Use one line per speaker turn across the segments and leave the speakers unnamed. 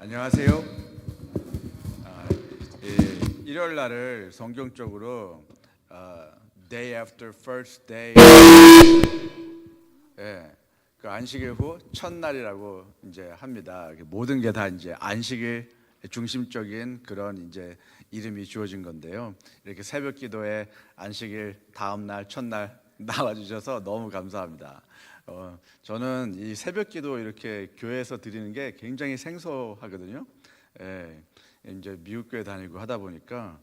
안녕하세요. 아, 일요일 날을 성경적으로 Day after first day, 예, 그 안식일 후 첫날이라고 이제 합니다. 모든 게 다 이제 안식일 중심적인 그런 이제 이름이 주어진 건데요. 이렇게 새벽기도에 안식일 다음 날 첫날 나와주셔서 너무 감사합니다. 저는 이 새벽기도 이렇게 교회에서 드리는 게 굉장히 생소하거든요. 예, 이제 미국 교회 다니고 하다 보니까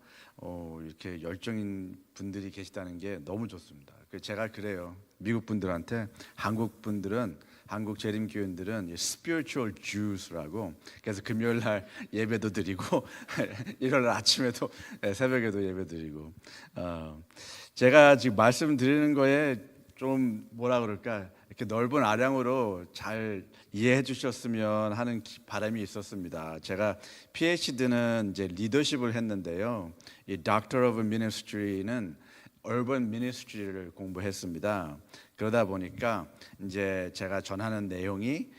이렇게 열정인 분들이 계시다는 게 너무 좋습니다. 제가 그래요. 미국 분들한테 한국 재림 교인들은 spiritual Jews라고, 그래서 금요일 날 예배도 드리고 일요일 날 아침에도 새벽에도 예배 드리고, 제가 지금 말씀드리는 거에 좀 뭐라 그럴까, 이렇게 넓은 아량으로 잘 이해해 주셨으면 하는 바람이 있었습니다. 제가 PhD는 이제 리더십을 했는데요. 이 Doctor of Ministry는 Urban Ministry를 공부했습니다. 그러다 보니까 이제 제가 전하는 내용이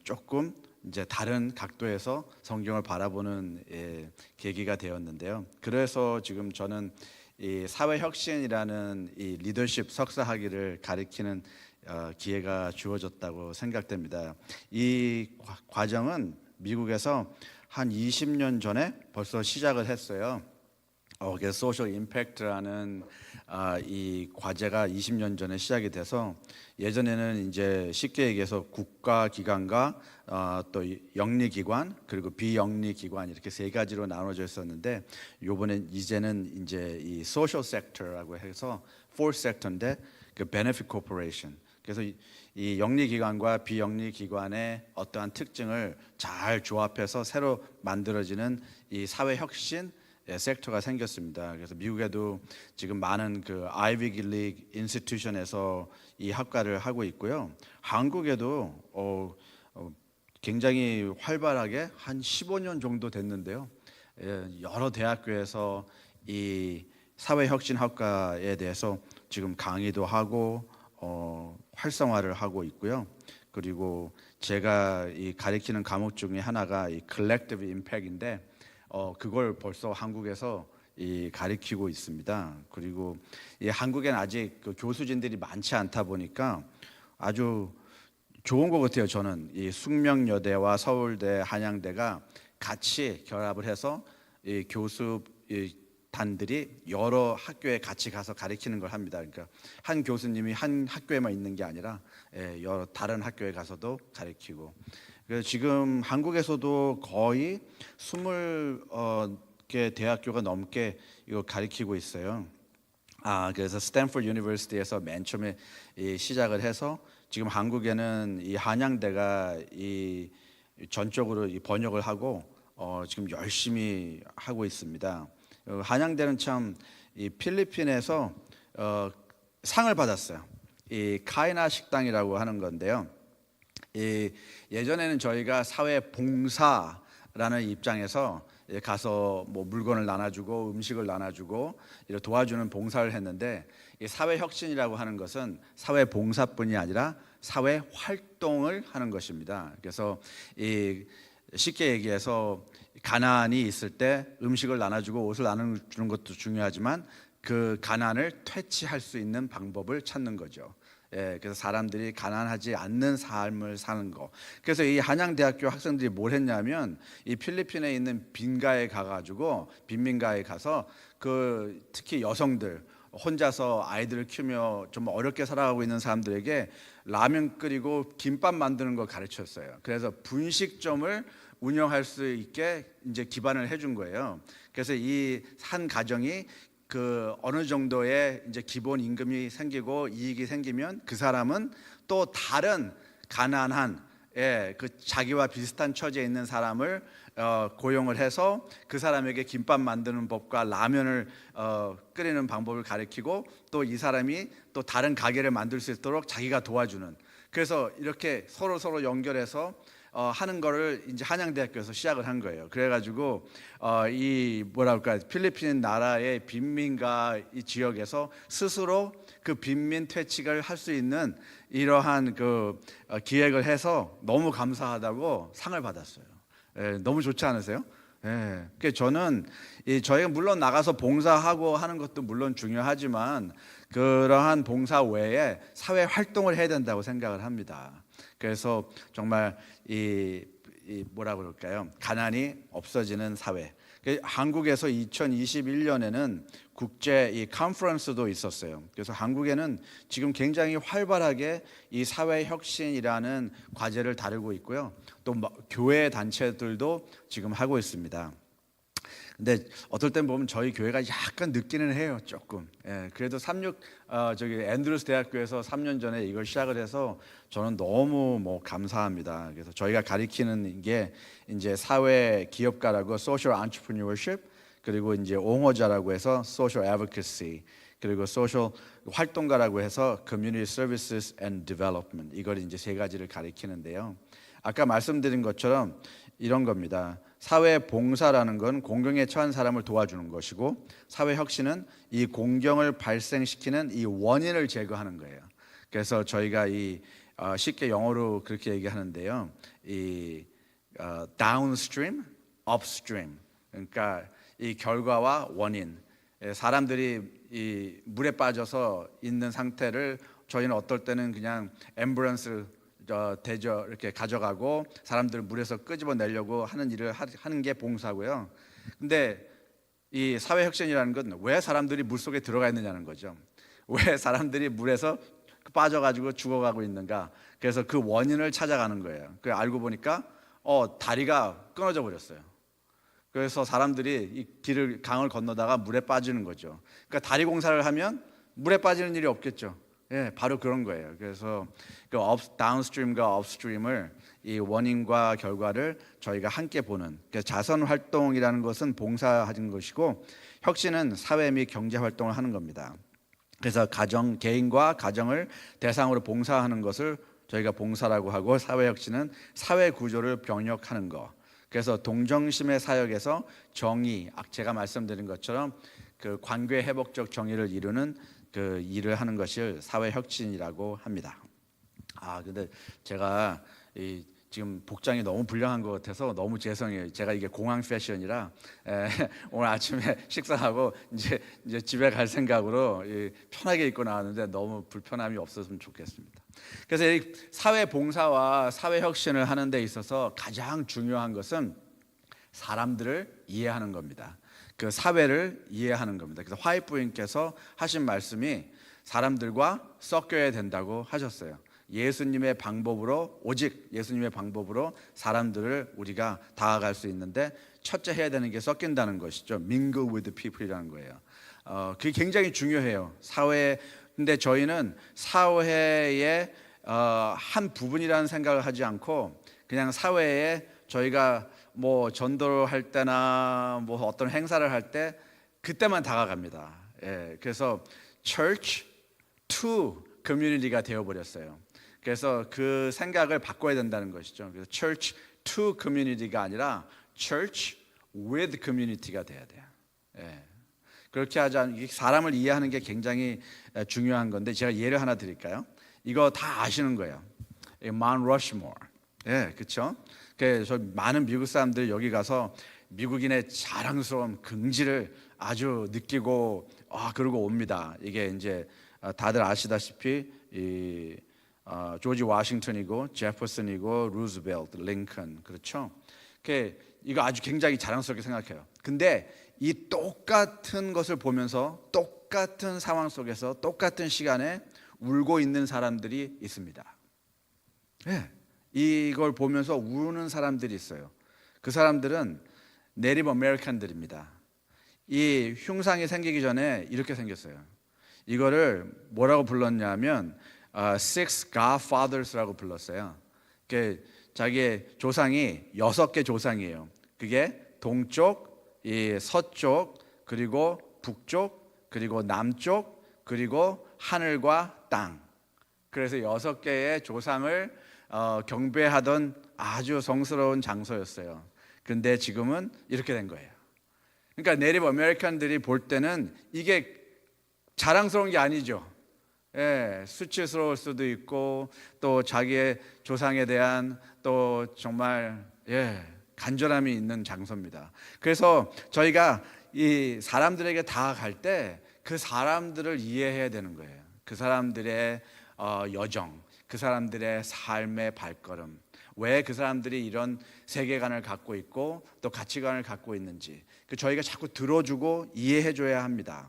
조금 이제 다른 각도에서 성경을 바라보는 계기가 되었는데요. 그래서 지금 저는 이 사회혁신이라는 이 리더십 석사 학위를 가리키는 기회가 주어졌다고 생각됩니다. 이 과정은 미국에서 한 20년 전에 벌써 시작을 했어요. 그래서 소셜 임팩트라는 이 과제가 20년 전에 시작이 돼서, 예전에는 이제 쉽게 얘기해서 국가기관과 또 영리기관 그리고 비영리기관 이렇게 세 가지로 나눠져 있었는데, 이제는 이제 이 소셜 섹터라고 해서 fourth sector인데, 그 benefit corporation. 그래서 이 영리기관과 비영리기관의 어떠한 특징을 잘 조합해서 새로 만들어지는 이 사회혁신 섹터가 생겼습니다. 그래서 미국에도 지금 많은 그 아이비기 리그 인스티튜션에서 이 학과를 하고 있고요. 한국에도 굉장히 활발하게 한 15년 정도 됐는데요. 여러 대학교에서 이 사회혁신학과에 대해서 지금 강의도 하고 활성화를 하고 있고요. 그리고 제가 이 가리키는 과목 중에 하나가 이 collective impact인데, 그걸 벌써 한국에서 이 가리키고 있습니다. 그리고 이 한국에는 아직 그 교수진들이 많지 않다 보니까 아주 좋은 것 같아요. 저는 이 숙명여대와 서울대, 한양대가 같이 결합을 해서 이 교수 단들이 여러 학교에 같이 가서 가르치는 걸 합니다. 그러니까 한 교수님이 한 학교에만 있는 게 아니라 여러 다른 학교에 가서도 가르치고. 그래서 지금 한국에서도 거의 20개 대학교가 넘게 이거 가르치고 있어요. 그래서 스탠포드 유니버시티에서 맨 처음에 시작을 해서 지금 한국에는 이 한양대가 이 전적으로 이 번역을 하고 지금 열심히 하고 있습니다. 한양대는 참 이 필리핀에서 상을 받았어요. 이 카이나 식당이라고 하는 건데요. 이 예전에는 저희가 사회 봉사라는 입장에서 가서 뭐 물건을 나눠주고 음식을 나눠주고 이렇게 도와주는 봉사를 했는데, 이 사회 혁신이라고 하는 것은 사회 봉사뿐이 아니라 사회 활동을 하는 것입니다. 그래서 이 쉽게 얘기해서 가난이 있을 때 음식을 나눠주고 옷을 나눠주는 것도 중요하지만 그 가난을 퇴치할 수 있는 방법을 찾는 거죠. 그래서 사람들이 가난하지 않는 삶을 사는 거. 그래서 이 한양대학교 학생들이 뭘 했냐면, 이 필리핀에 있는 빈민가에 가서 그 특히 여성들, 혼자서 아이들을 키우며 좀 어렵게 살아가고 있는 사람들에게 라면 끓이고 김밥 만드는 걸 가르쳤어요. 그래서 분식점을 운영할 수 있게 이제 기반을 해준 거예요. 그래서 이 한 가정이 그 어느 정도의 이제 기본 임금이 생기고 이익이 생기면 그 사람은 또 다른 가난한 그 자기와 비슷한 처지에 있는 사람을 고용을 해서 그 사람에게 김밥 만드는 법과 라면을 끓이는 방법을 가르치고, 또 이 사람이 또 다른 가게를 만들 수 있도록 자기가 도와주는, 그래서 이렇게 서로 연결해서 하는 거를 이제 한양대학교에서 시작을 한 거예요. 그래가지고 이 뭐랄까, 필리핀 나라의 빈민가 이 지역에서 스스로 그 빈민 퇴치를 할 수 있는 이러한 그 기획을 해서 너무 감사하다고 상을 받았어요. 너무 좋지 않으세요? 예. 그 저는 저희가 물론 나가서 봉사하고 하는 것도 물론 중요하지만 그러한 봉사 외에 사회 활동을 해야 된다고 생각을 합니다. 그래서 정말 이 뭐라 그럴까요? 가난이 없어지는 사회. 한국에서 2021년에는 국제 이 컨퍼런스도 있었어요. 그래서 한국에는 지금 굉장히 활발하게 이 사회 혁신이라는 과제를 다루고 있고요. 또 교회 단체들도 지금 하고 있습니다. 근데 어떨 땐 보면 저희 교회가 약간 늦기는 해요, 조금. 예, 그래도 저기 앤드루스 대학교에서 3년 전에 이걸 시작을 해서 저는 너무 감사합니다. 그래서 저희가 가리키는 게 이제 사회 기업가라고 social entrepreneurship, 그리고 이제 옹호자라고 해서 social advocacy, 그리고 social 활동가라고 해서 community services and development, 이걸 이제 세 가지를 가리키는데요. 아까 말씀드린 것처럼 이런 겁니다. 사회 봉사라는 건 공경에 처한 사람을 도와주는 것이고, 사회 혁신은 이 공경을 발생시키는 이 원인을 제거하는 거예요. 그래서 저희가 쉽게 영어로 그렇게 얘기하는데요. downstream, upstream. 그러니까 이 결과와 원인. 사람들이 이 물에 빠져서 있는 상태를 저희는 어떨 때는 그냥 앰뷸런스를 대저 이렇게 가져가고 사람들을 물에서 끄집어내려고 하는 일을 하는 게 봉사고요. 근데 이 사회혁신이라는 건 왜 사람들이 물속에 들어가 있느냐는 거죠. 왜 사람들이 물에서 빠져가지고 죽어가고 있는가. 그래서 그 원인을 찾아가는 거예요. 그 알고 보니까 다리가 끊어져 버렸어요. 그래서 사람들이 이 강을 건너다가 물에 빠지는 거죠. 그러니까 다리 공사를 하면 물에 빠지는 일이 없겠죠. 예, 바로 그런 거예요. 그래서 그 다운스트림과 업스트림을 이 원인과 결과를 저희가 함께 보는, 자선 활동이라는 것은 봉사하는 것이고, 혁신은 사회 및 경제 활동을 하는 겁니다. 그래서 개인과 가정을 대상으로 봉사하는 것을 저희가 봉사라고 하고, 사회 혁신은 사회 구조를 병력하는 것. 그래서 동정심의 사역에서 정의, 제가 말씀드린 것처럼 그 관계 회복적 정의를 이루는 그 일을 하는 것을 사회 혁신이라고 합니다. 근데 제가 지금 복장이 너무 불량한 것 같아서 너무 죄송해요. 제가 이게 공항 패션이라 오늘 아침에 식사하고 이제 집에 갈 생각으로 편하게 입고 나왔는데 너무 불편함이 없었으면 좋겠습니다. 그래서 이 사회 봉사와 사회 혁신을 하는 데 있어서 가장 중요한 것은 사람들을 이해하는 겁니다. 그 사회를 이해하는 겁니다. 그래서 화이트 부인께서 하신 말씀이 사람들과 섞여야 된다고 하셨어요. 예수님의 방법으로, 오직 예수님의 방법으로 사람들을 우리가 다가갈 수 있는데 첫째 해야 되는 게 섞인다는 것이죠. mingle with the people이라는 거예요. 그게 굉장히 중요해요. 근데 저희는 사회의 한 부분이라는 생각을 하지 않고 그냥 사회에 저희가 전도를 할 때나 어떤 행사를 할 때 그때만 다가갑니다. 그래서 church to community가 되어버렸어요. 그래서 그 생각을 바꿔야 된다는 것이죠. 그래서 church to community가 아니라 church with community가 돼야 돼요. 그렇게 하자. 사람을 이해하는 게 굉장히 중요한 건데 제가 예를 하나 드릴까요? 이거 다 아시는 거예요. Mount Rushmore. 그렇죠? 그래서 많은 미국 사람들 여기 가서 미국인의 자랑스러운 긍지를 아주 느끼고 그러고 옵니다. 이게 이제 다들 아시다시피 조지 워싱턴이고 제퍼슨이고 루즈벨트, 링컨, 그렇죠? 이거 아주 굉장히 자랑스럽게 생각해요. 근데 이 똑같은 것을 보면서 똑같은 상황 속에서 똑같은 시간에 울고 있는 사람들이 있습니다. 이걸 보면서 우는 사람들이 있어요. 그 사람들은 네이티브 아메리칸들입니다. 이 흉상이 생기기 전에 이렇게 생겼어요. 이거를 뭐라고 불렀냐면 Six Godfathers라고 불렀어요. 자기의 조상이 6개 조상이에요. 그게 동쪽, 서쪽, 그리고 북쪽, 그리고 남쪽, 그리고 하늘과 땅. 그래서 6개의 조상을 경배하던 아주 성스러운 장소였어요. 근데 지금은 이렇게 된 거예요. 그러니까 네이티브 아메리칸들이 볼 때는 이게 자랑스러운 게 아니죠. 수치스러울 수도 있고 또 자기의 조상에 대한 또 정말 간절함이 있는 장소입니다. 그래서 저희가 이 사람들에게 다가갈 때 그 사람들을 이해해야 되는 거예요. 그 사람들의 여정, 그 사람들의 삶의 발걸음, 왜 그 사람들이 이런 세계관을 갖고 있고 또 가치관을 갖고 있는지 저희가 자꾸 들어주고 이해해줘야 합니다.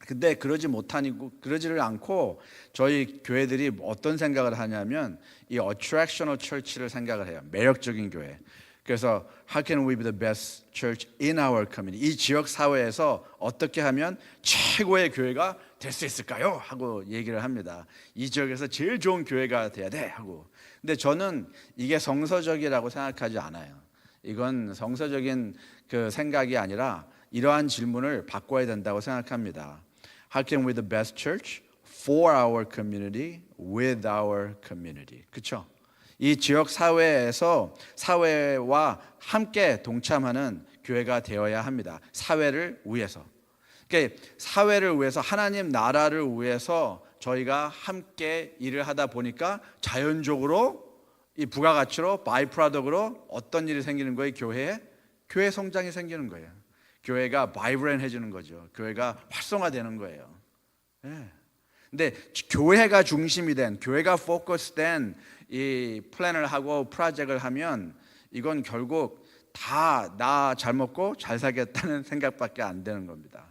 근데 그러지를 않고 저희 교회들이 어떤 생각을 하냐면 이 attractional church를 생각을 해요. 매력적인 교회. 그래서 how can we be the best church in our community? 이 지역 사회에서 어떻게 하면 최고의 교회가 될 수 있을까요? 하고 얘기를 합니다. 이 지역에서 제일 좋은 교회가 돼야 돼 하고. 근데 저는 이게 성서적이라고 생각하지 않아요. 이건 성서적인 그 생각이 아니라 이러한 질문을 바꿔야 된다고 생각합니다. How can we be the best church for our community with our community? 그렇죠? 이 지역 사회에서 사회와 함께 동참하는 교회가 되어야 합니다. 사회를 위해서. 그러니까 사회를 위해서 하나님 나라를 위해서 저희가 함께 일을 하다 보니까 자연적으로 이 부가가치로 바이 프로덕트로 어떤 일이 생기는 거예요? 교회 성장이 생기는 거예요. 교회가 바이브런해지는 거죠. 교회가 활성화되는 거예요. 네. 근데 교회가 중심이 된, 교회가 포커스된 이 플랜을 하고 프로젝트를 하면 이건 결국 다 나 잘 먹고 잘 살겠다는 생각밖에 안 되는 겁니다.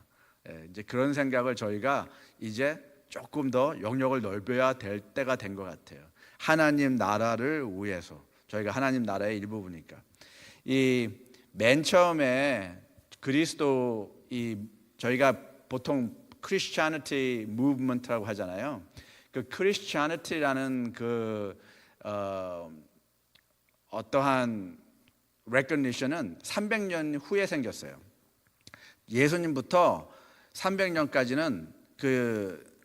예, 이제 그런 생각을 저희가 이제 조금 더 영역을 넓혀야 될 때가 된 것 같아요. 하나님 나라를 위해서. 저희가 하나님 나라의 일부분이니까. 이 맨 처음에 그리스도 저희가 보통 Christianity movement라고 하잖아요. 그 Christianity라는 어떠한 recognition은 300년 후에 생겼어요. 예수님부터 300년까지는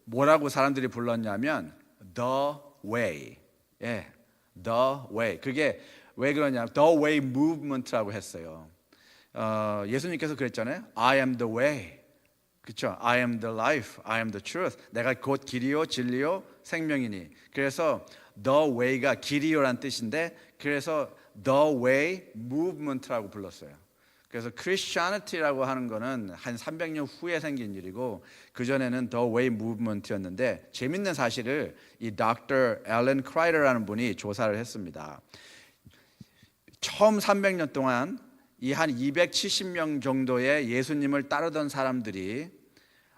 뭐라고 사람들이 불렀냐면 the way, the way. 그게 왜 그러냐? The way movement라고 했어요. 예수님께서 그랬잖아요. I am the way. 그렇죠? I am the life, I am the truth. 내가 곧 길이요 진리요 생명이니. 그래서 the way가 길이요란 뜻인데 그래서 the way movement라고 불렀어요. 그래서 Christianity라고 하는 거는 한 300년 후에 생긴 일이고 그 전에는 the way movement였는데 재밌는 사실을 이 Dr. Alan Kreider라는 분이 조사를 했습니다. 처음 300년 동안 이 한 270명 정도의 예수님을 따르던 사람들이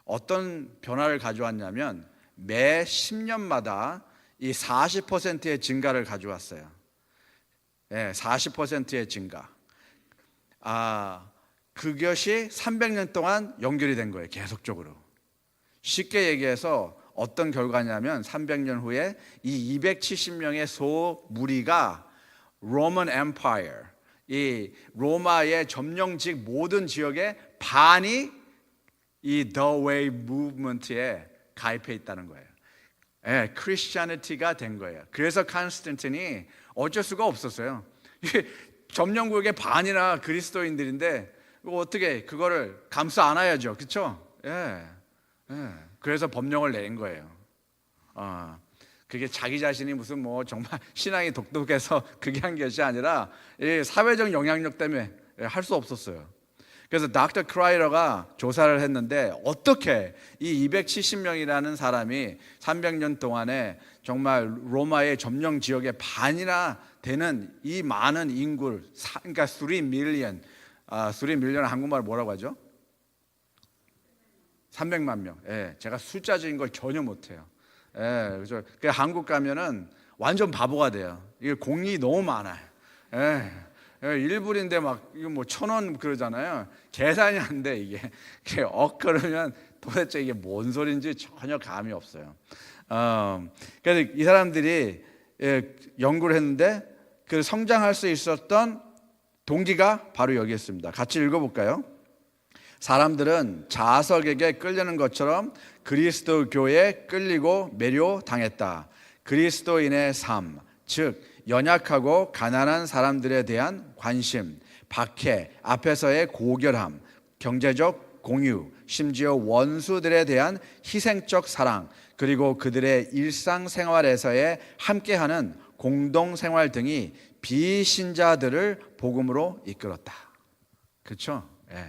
어떤 변화를 가져왔냐면 매 10년마다 이 40%의 증가를 가져왔어요. 네, 40%의 증가. 그것이 300년 동안 연결이 된 거예요. 계속적으로. 쉽게 얘기해서 어떤 결과냐면 300년 후에 이 270명의 소무리가 로만 엠파이어, 이 로마의 점령직 모든 지역의 반이 이 The Way Movement에 가입해 있다는 거예요. 예, 크리스천리티가 된 거예요. 그래서 콘스탄틴이 어쩔 수가 없었어요. 점령국의 반이나 그리스도인들인데 어떻게 그거를 감싸 안아야죠, 그렇죠? 예. 그래서 법령을 낸 거예요. 그게 자기 자신이 무슨 뭐 정말 신앙이 독특해서 그게 한 것이 아니라 사회적 영향력 때문에 할 수 없었어요. 그래서 닥터 크라이러가 조사를 했는데 어떻게 이 270명이라는 사람이 300년 동안에 정말 로마의 점령 지역의 반이나 되는 이 많은 인구를 그러니까 3 밀리언 3 밀리언 한국말 뭐라고 하죠? 300만 명. 예, 제가 숫자적인 걸 전혀 못해요. 예, 그래서 한국 가면은 완전 바보가 돼요. 이게 공이 너무 많아요. 예, 1불인데 막 이거 뭐 1,000원 그러잖아요. 계산이 안 돼 이게. 그러면 도대체 이게 뭔 소리인지 전혀 감이 없어요. 그래서 이 사람들이 연구를 했는데 그 성장할 수 있었던 동기가 바로 여기 있습니다. 같이 읽어볼까요? 사람들은 자석에게 끌려는 것처럼 그리스도 교회에 끌리고 매료당했다. 그리스도인의 삶, 즉 연약하고 가난한 사람들에 대한 관심, 박해, 앞에서의 고결함, 경제적 공유, 심지어 원수들에 대한 희생적 사랑, 그리고 그들의 일상생활에서의 함께하는 공동생활 등이 비신자들을 복음으로 이끌었다. 그렇죠? 예.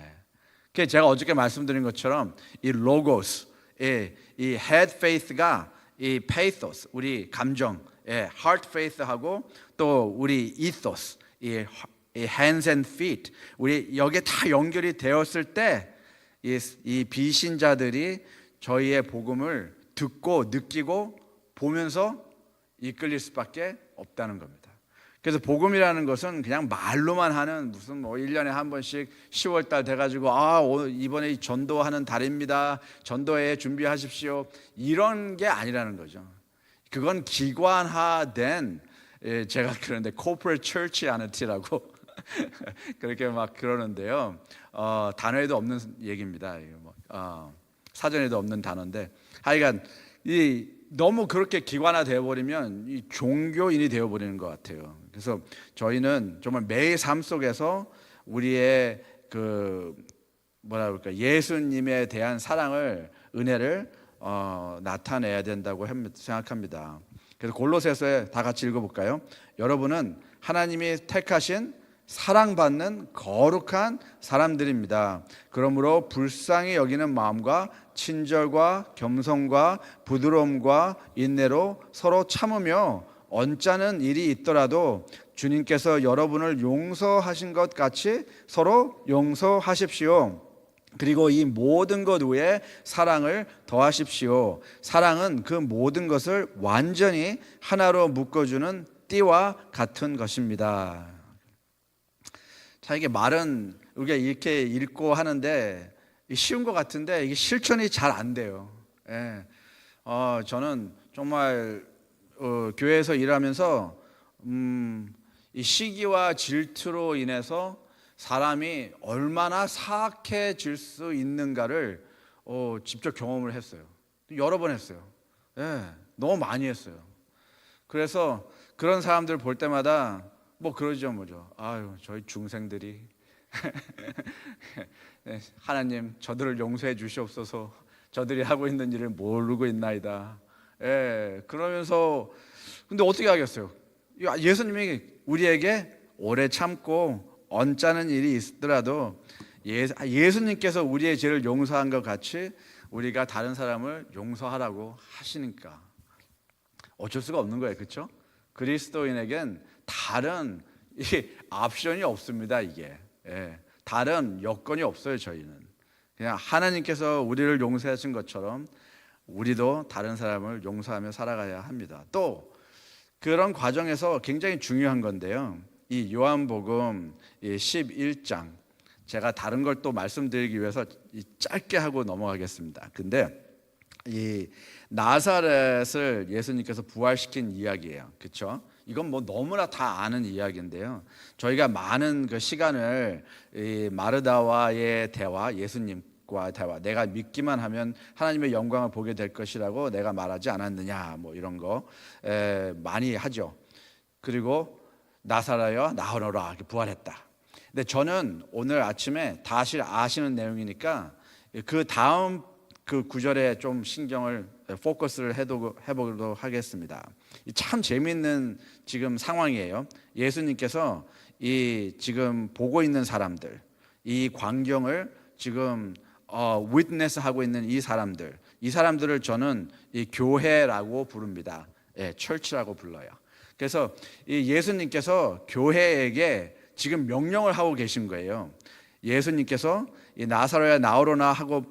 그 제가 어저께 말씀드린 것처럼 이 로고스, 이 head faith가 이 pathos, 우리 감정, heart faith하고 또 우리 ethos, 이 hands and feet, 우리 여기에 다 연결이 되었을 때 이 비신자들이 저희의 복음을 듣고 느끼고 보면서 이끌릴 수밖에 없다는 겁니다. 그래서 복음이라는 것은 그냥 말로만 하는 무슨 뭐 1년에 한 번씩 10월 달 돼가지고 이번에 전도하는 달입니다. 전도회 준비하십시오. 이런 게 아니라는 거죠. 그건 기관화된 제가 그런데 corporate churchanity라고 그렇게 막 그러는데요. 단어에도 없는 얘기입니다. 사전에도 없는 단어인데 하여간 너무 그렇게 기관화되어 버리면 이 종교인이 되어 버리는 것 같아요. 그래서 저희는 정말 매일 삶 속에서 우리의 예수님에 대한 사랑을, 은혜를 나타내야 된다고 생각합니다. 그래서 골로새서에 다 같이 읽어볼까요? 여러분은 하나님이 택하신 사랑받는 거룩한 사람들입니다. 그러므로 불쌍히 여기는 마음과 친절과 겸손과 부드러움과 인내로 서로 참으며 언짢은 일이 있더라도 주님께서 여러분을 용서하신 것 같이 서로 용서하십시오. 그리고 이 모든 것 위에 사랑을 더하십시오. 사랑은 그 모든 것을 완전히 하나로 묶어주는 띠와 같은 것입니다. 자, 이게 말은 우리가 이렇게 읽고 하는데 쉬운 것 같은데 이게 실천이 잘 안 돼요. 저는 정말 교회에서 일하면서 이 시기와 질투로 인해서 사람이 얼마나 사악해질 수 있는가를 직접 경험을 했어요. 여러 번 했어요. 너무 많이 했어요. 그래서 그런 사람들 볼 때마다 뭐죠. 아유, 저희 중생들이 하나님 저들을 용서해 주시옵소서. 저들이 하고 있는 일을 모르고 있나이다. 그러면서 근데 어떻게 하겠어요? 예수님이 우리에게 오래 참고 언짢은 일이 있더라도 예수님께서 우리의 죄를 용서한 것 같이 우리가 다른 사람을 용서하라고 하시니까 어쩔 수가 없는 거예요. 그렇죠? 그리스도인에겐 다른 옵션이 없습니다. 이게 다른 여건이 없어요. 저희는 그냥 하나님께서 우리를 용서하신 것처럼 우리도 다른 사람을 용서하며 살아가야 합니다. 또 그런 과정에서 굉장히 중요한 건데요. 이 요한복음 11장 제가 다른 걸 또 말씀드리기 위해서 짧게 하고 넘어가겠습니다. 근데 이 나사렛을 예수님께서 부활시킨 이야기예요. 그렇죠? 이건 뭐 너무나 다 아는 이야기인데요. 저희가 많은 그 시간을 이 마르다와의 대화, 예수님과 대화, 내가 믿기만 하면 하나님의 영광을 보게 될 것이라고 내가 말하지 않았느냐, 뭐 이런 거 많이 하죠. 그리고 나사렛아 나오너라, 이렇게 부활했다. 근데 저는 오늘 아침에 다시 아시는 내용이니까 그 다음 그 구절에 좀 신경을 포커스를 해보도록 하겠습니다. 참 재미있는 지금 상황이에요. 예수님께서 이 지금 보고 있는 사람들, 이 광경을 지금 위트네스 하고 있는 이 사람들을 저는 이 교회라고 부릅니다. 철치라고 불러요. 그래서 이 예수님께서 교회에게 지금 명령을 하고 계신 거예요. 예수님께서 이 나사로야 나오로나 하고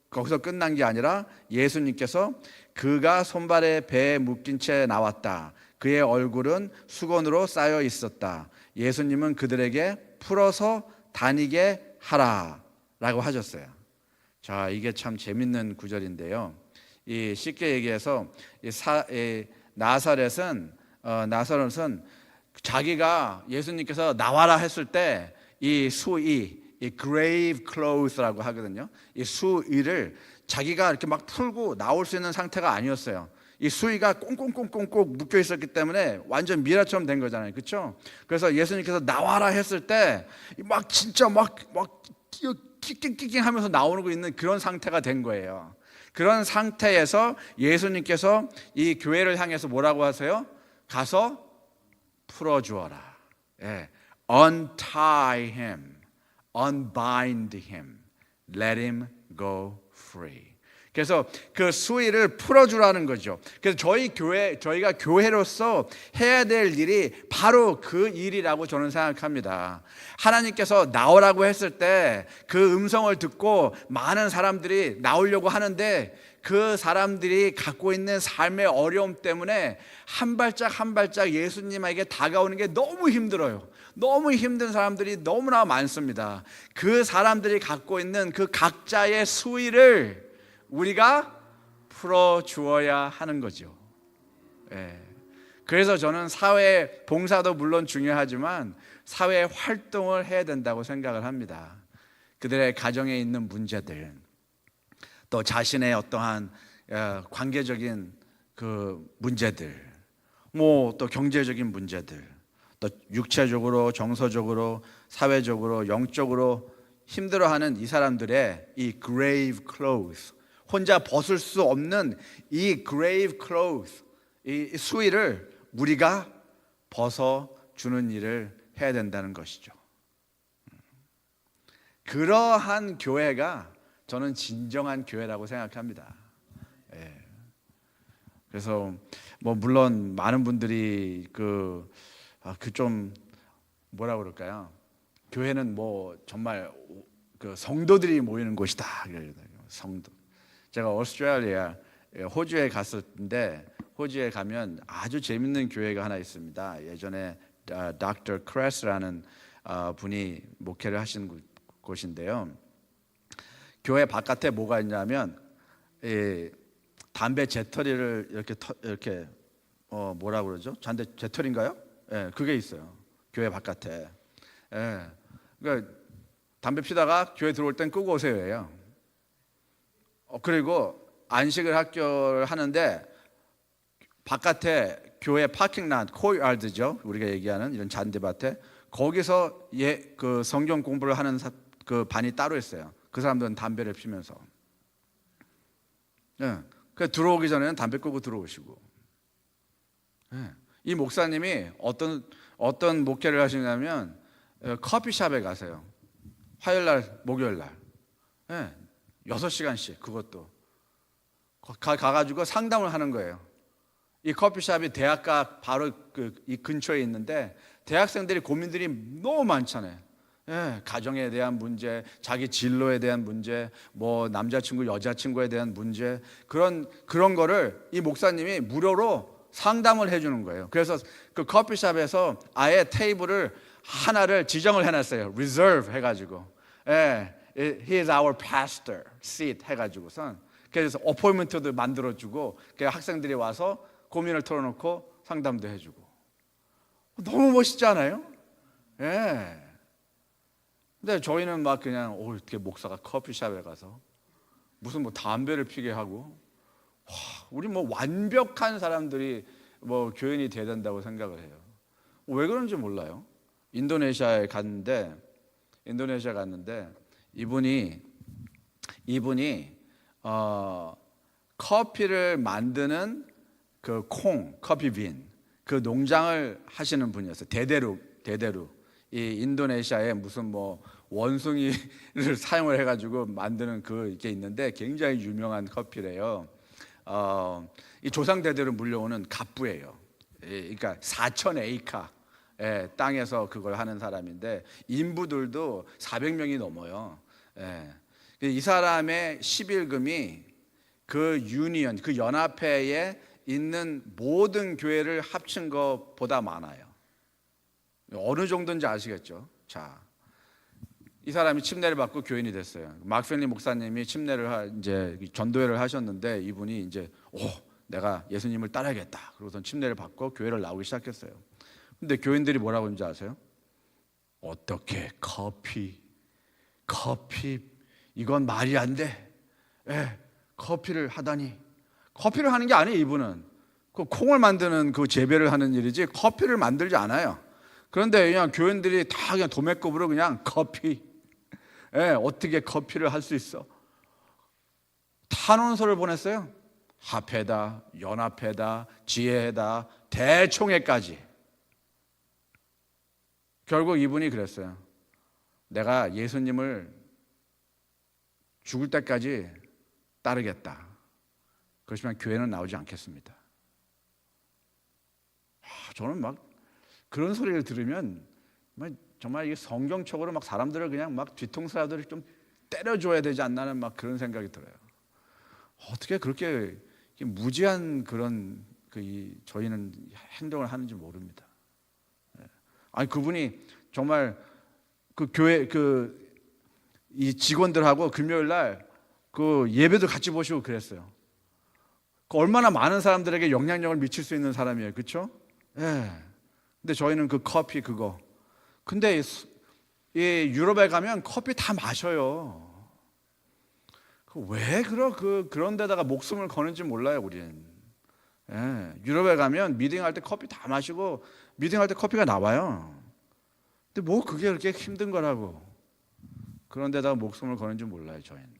거기서 끝난 게 아니라 예수님께서 그가 손발에 배에 묶인 채 나왔다. 그의 얼굴은 수건으로 쌓여 있었다. 예수님은 그들에게 풀어서 다니게 하라 라고 하셨어요. 자, 이게 참 재밌는 구절인데요. 이 쉽게 얘기해서 나사렛은 자기가 예수님께서 나와라 했을 때 이 수의, 이 grave clothes라고 하거든요. 이 수의를 자기가 이렇게 막 풀고 나올 수 있는 상태가 아니었어요. 이 수의가 꽁꽁꽁꽁꽁 묶여 있었기 때문에 완전 미라처럼 된 거잖아요. 그렇죠? 그래서 예수님께서 나와라 했을 때 막 진짜 막 끼깅 하면서 나오고 있는 그런 상태가 된 거예요. 그런 상태에서 예수님께서 이 교회를 향해서 뭐라고 하세요? 가서 풀어주어라. 예. Untie him, unbind him, let him go free. 그래서 그 수위를 풀어주라는 거죠. 그래서 저희가 교회로서 해야 될 일이 바로 그 일이라고 저는 생각합니다. 하나님께서 나오라고 했을 때 그 음성을 듣고 많은 사람들이 나오려고 하는데 그 사람들이 갖고 있는 삶의 어려움 때문에 한 발짝 한 발짝 예수님에게 다가오는 게 너무 힘들어요. 너무 힘든 사람들이 너무나 많습니다. 그 사람들이 갖고 있는 그 각자의 수위를 우리가 풀어주어야 하는 거죠. 예. 그래서 저는 사회 봉사도 물론 중요하지만 사회 활동을 해야 된다고 생각을 합니다. 그들의 가정에 있는 문제들, 또 자신의 어떠한 관계적인 그 문제들, 뭐 또 경제적인 문제들, 또 육체적으로, 정서적으로, 사회적으로, 영적으로 힘들어하는 이 사람들의 이 grave clothes, 혼자 벗을 수 없는 이 grave clothes, 이 수위를 우리가 벗어주는 일을 해야 된다는 것이죠. 그러한 교회가 저는 진정한 교회라고 생각합니다. 예. 그래서 뭐 물론 많은 분들이 좀 뭐라 그럴까요? 교회는 뭐 정말 그 성도들이 모이는 곳이다. 성도. 제가 오스트레일리아 호주에 갔었는데 호주에 가면 아주 재밌는 교회가 하나 있습니다. 예전에 Dr. 크레스라는 분이 목회를 하신 곳인데요. 교회 바깥에 뭐가 있냐면 담배 재떨이를 이렇게 뭐라 그러죠? 담배 재떨인가요? 예, 그게 있어요. 교회 바깥에. 예. 그러니까 담배 피다가 교회 들어올 땐 끄고 오세요예요. 그리고 안식을 학교를 하는데 바깥에 교회 파킹lot, 코야드죠. 우리가 얘기하는 이런 잔디밭에 거기서 그 성경 공부를 하는 그 반이 따로 있어요. 그 사람들은 담배를 피면서. 예. 그 들어오기 전에는 담배 끄고 들어오시고. 예. 이 목사님이 어떤 목회를 하시냐면 커피숍에 가세요. 화요일 날, 목요일 날. 예. 6시간씩 그것도 가가지고 상담을 하는 거예요. 이 커피숍이 대학가 바로 이 근처에 있는데 대학생들이 고민들이 너무 많잖아요. 예, 가정에 대한 문제, 자기 진로에 대한 문제, 뭐 남자친구, 여자친구에 대한 문제, 그런 거를 이 목사님이 무료로 상담을 해주는 거예요. 그래서 그 커피숍에서 아예 테이블을 하나를 지정을 해놨어요. reserve 해가지고. 예, he is our pastor seat 해가지고선. 그래서 어포인먼트도 만들어주고 학생들이 와서 고민을 털어놓고 상담도 해주고. 너무 멋있지 않아요? 예. 근데 저희는 막 그냥 어떻게 목사가 커피숍에 가서 무슨 뭐 담배를 피게 하고, 우리 뭐 완벽한 사람들이 뭐 교인이 돼야 된다고 생각을 해요. 왜 그런지 몰라요. 인도네시아에 갔는데 이분이 커피를 만드는 그 커피빈 그 농장을 하시는 분이었어요. 대대로 이 인도네시아에 무슨 뭐 원숭이를 사용을 해가지고 만드는 이게 있는데 굉장히 유명한 커피래요. 이 조상 대대로 물려오는 갑부예요. 그러니까 4,000에이카 땅에서 그걸 하는 사람인데 인부들도 400명이 넘어요. 이 사람의 11금이 그 유니언, 그 연합회에 있는 모든 교회를 합친 것보다 많아요. 어느 정도인지 아시겠죠? 자, 이 사람이 침례를 받고 교인이 됐어요. 막펠리 목사님이 이제 전도회를 하셨는데 이분이 이제 내가 예수님을 따라야겠다. 그러고선 침례를 받고 교회를 나오기 시작했어요. 근데 교인들이 뭐라고 하는지 아세요? 어떻게 커피 이건 말이 안 돼. 커피를 하다니. 커피를 하는 게 아니에요. 이분은 그 콩을 만드는 그 재배를 하는 일이지 커피를 만들지 않아요. 그런데 그냥 교인들이 다 그냥 도매급으로 그냥 커피. 어떻게 커피를 할 수 있어? 탄원서를 보냈어요. 합회다, 연합회다, 지혜회다, 대총회까지. 결국 이분이 그랬어요. 내가 예수님을 죽을 때까지 따르겠다. 그렇지만 교회는 나오지 않겠습니다. 저는 막 그런 소리를 들으면 정말 이게 성경적으로 막 사람들을 그냥 막 뒤통수라도 좀 때려줘야 되지 않나는 막 그런 생각이 들어요. 어떻게 그렇게 무지한 그런 저희는 행동을 하는지 모릅니다. 아니 그분이 정말 그 교회 이 직원들하고 금요일 날 그 예배도 같이 보시고 그랬어요. 얼마나 많은 사람들에게 영향력을 미칠 수 있는 사람이에요, 그렇죠? 예. 근데 저희는 그 커피 그거. 근데 이 유럽에 가면 커피 다 마셔요. 왜 그런 데다가 목숨을 거는지 몰라요, 우리는. 예. 유럽에 가면 미팅할 때 커피 다 마시고 미팅할 때 커피가 나와요. 근데 뭐 그게 그렇게 힘든 거라고. 그런 데다가 목숨을 거는지 몰라요, 저희는.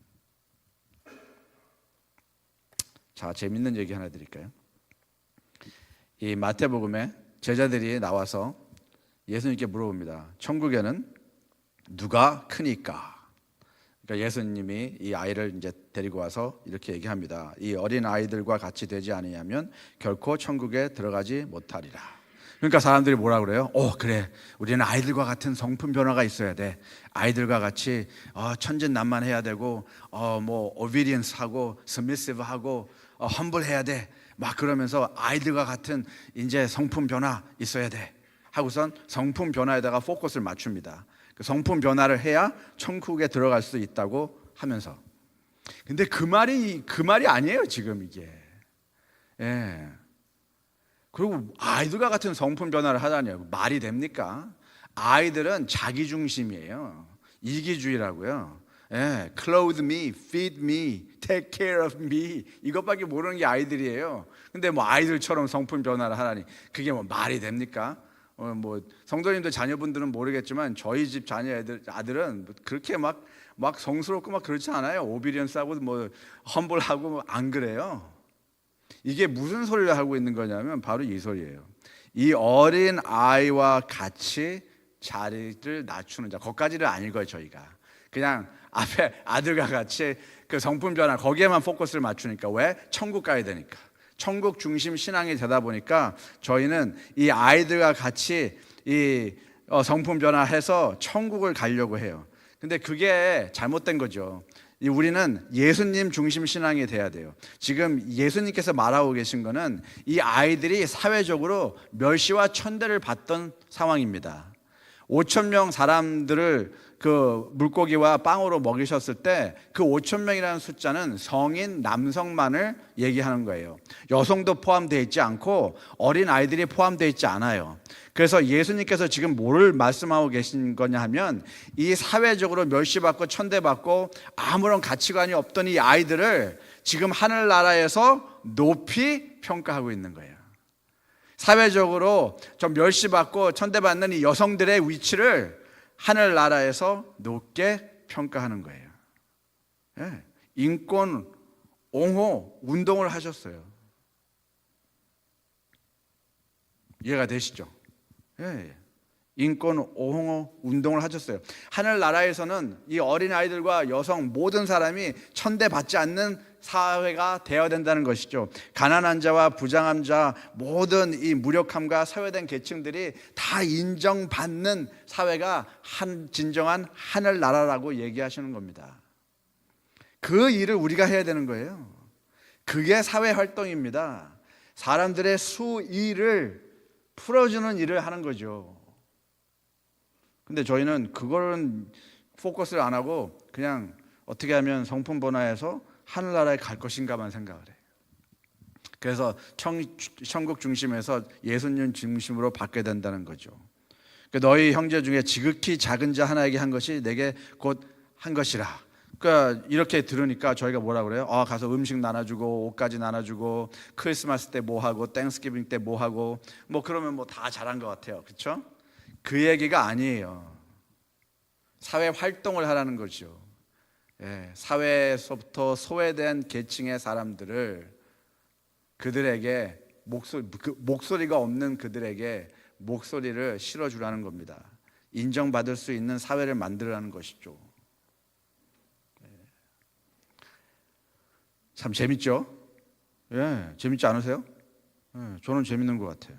자, 재밌는 얘기 하나 드릴까요? 이 마태복음에 제자들이 나와서 예수님께 물어봅니다. 천국에는 누가 크니까? 그러니까 예수님이 이 아이를 이제 데리고 와서 이렇게 얘기합니다. 이 어린 아이들과 같이 되지 않으면 결코 천국에 들어가지 못하리라. 그러니까 사람들이 뭐라 그래요? 그래, 우리는 아이들과 같은 성품 변화가 있어야 돼. 아이들과 같이 천진난만해야 되고 뭐 obedience 하고 submissive 하고 humble 해야 돼. 막 그러면서 아이들과 같은 이제 성품 변화 있어야 돼 하고선 성품 변화에다가 포커스를 맞춥니다. 그 성품 변화를 해야 천국에 들어갈 수 있다고 하면서. 근데 그 말이 아니에요, 지금 이게. 예. 그리고 아이들과 같은 성품 변화를 하다니요. 말이 됩니까? 아이들은 자기 중심이에요. 이기주의라고요. 예, clothe me, feed me, take care of me 이것밖에 모르는 게 아이들이에요. 근데 뭐 아이들처럼 성품 변화를 하라니 그게 뭐 말이 됩니까? 뭐 성도님들 자녀분들은 모르겠지만 저희 집 아들은 그렇게 막 성스럽고 막 그렇지 않아요. 오비리언스하고 뭐 험블하고 안 그래요. 이게 무슨 소리를 하고 있는 거냐면 바로 이 소리예요. 이 어린 아이와 같이 자리를 낮추는 자, 거기까지를 안 읽어요 저희가. 그냥 앞에 아들과 같이 그 성품 변화 거기에만 포커스를 맞추니까. 왜? 천국 가야 되니까. 천국 중심 신앙이 되다 보니까 저희는 이 아이들과 같이 이 성품 변화해서 천국을 가려고 해요. 근데 그게 잘못된 거죠. 우리는 예수님 중심 신앙이 돼야 돼요. 지금 예수님께서 말하고 계신 거는 이 아이들이 사회적으로 멸시와 천대를 받던 상황입니다. 5,000명 사람들을 그 물고기와 빵으로 먹이셨을 때 그 5,000명이라는 숫자는 성인 남성만을 얘기하는 거예요. 여성도 포함되어 있지 않고 어린 아이들이 포함되어 있지 않아요. 그래서 예수님께서 지금 뭐를 말씀하고 계신 거냐 하면 이 사회적으로 멸시받고 천대받고 아무런 가치관이 없던 이 아이들을 지금 하늘나라에서 높이 평가하고 있는 거예요. 사회적으로 좀 멸시받고 천대받는 이 여성들의 위치를 하늘나라에서 높게 평가하는 거예요. 예, 인권 옹호 운동을 하셨어요. 이해가 되시죠? 예, 인권 옹호 운동을 하셨어요. 하늘나라에서는 이 어린아이들과 여성 모든 사람이 천대받지 않는 사회가 되어야 된다는 것이죠. 가난한 자와 부장한 자 모든 이 무력함과 사회된 계층들이 다 인정받는 사회가 진정한 하늘나라라고 얘기하시는 겁니다. 그 일을 우리가 해야 되는 거예요. 그게 사회활동입니다. 사람들의 수위를 풀어주는 일을 하는 거죠. 근데 저희는 그거는 포커스를 안 하고 그냥 어떻게 하면 성품 변화해서 하늘나라에 갈 것인가만 생각을 해요. 그래서 천국 중심에서 예수님 중심으로 바뀌어야 된다는 거죠. 너희 형제 중에 지극히 작은 자 하나에게 한 것이 내게 곧 한 것이라. 그러니까 이렇게 들으니까 저희가 뭐라 그래요? 가서 음식 나눠주고 옷까지 나눠주고 크리스마스 때 뭐 하고 땡스기빙 때 뭐 하고 뭐 그러면 뭐 다 잘한 것 같아요. 그렇죠? 그 얘기가 아니에요. 사회 활동을 하라는 거죠. 사회에서부터 소외된 계층의 사람들을 그들에게 목소리가 없는 그들에게 목소리를 실어주라는 겁니다. 인정받을 수 있는 사회를 만들라는 것이죠. 참 재밌죠? 재밌지 않으세요? 저는 재밌는 것 같아요.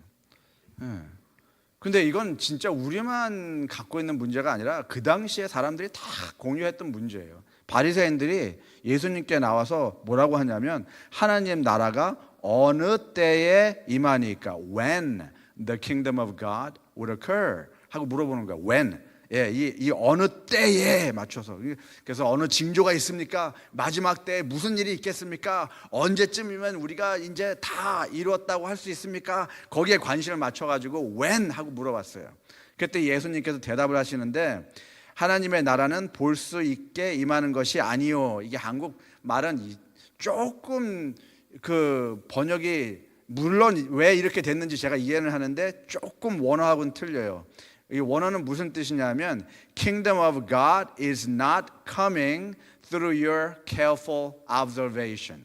근데 이건 진짜 우리만 갖고 있는 문제가 아니라 그 당시에 사람들이 다 공유했던 문제예요. 바리새인들이 예수님께 나와서 뭐라고 하냐면 하나님 나라가 어느 때에 임하니까 when the kingdom of God would occur 하고 물어보는 거야. when 이 어느 때에 맞춰서. 그래서 어느 징조가 있습니까? 마지막 때에 무슨 일이 있겠습니까? 언제쯤이면 우리가 이제 다 이루었다고 할 수 있습니까? 거기에 관심을 맞춰가지고 when 하고 물어봤어요. 그때 예수님께서 대답을 하시는데 하나님의 나라는 볼 수 있게 임하는 것이 아니요. 이게 한국 말은 조금 그 번역이 물론 왜 이렇게 됐는지 제가 이해는 하는데 조금 원어하고는 틀려요. 이 원어는 무슨 뜻이냐면 Kingdom of God is not coming through your careful observation.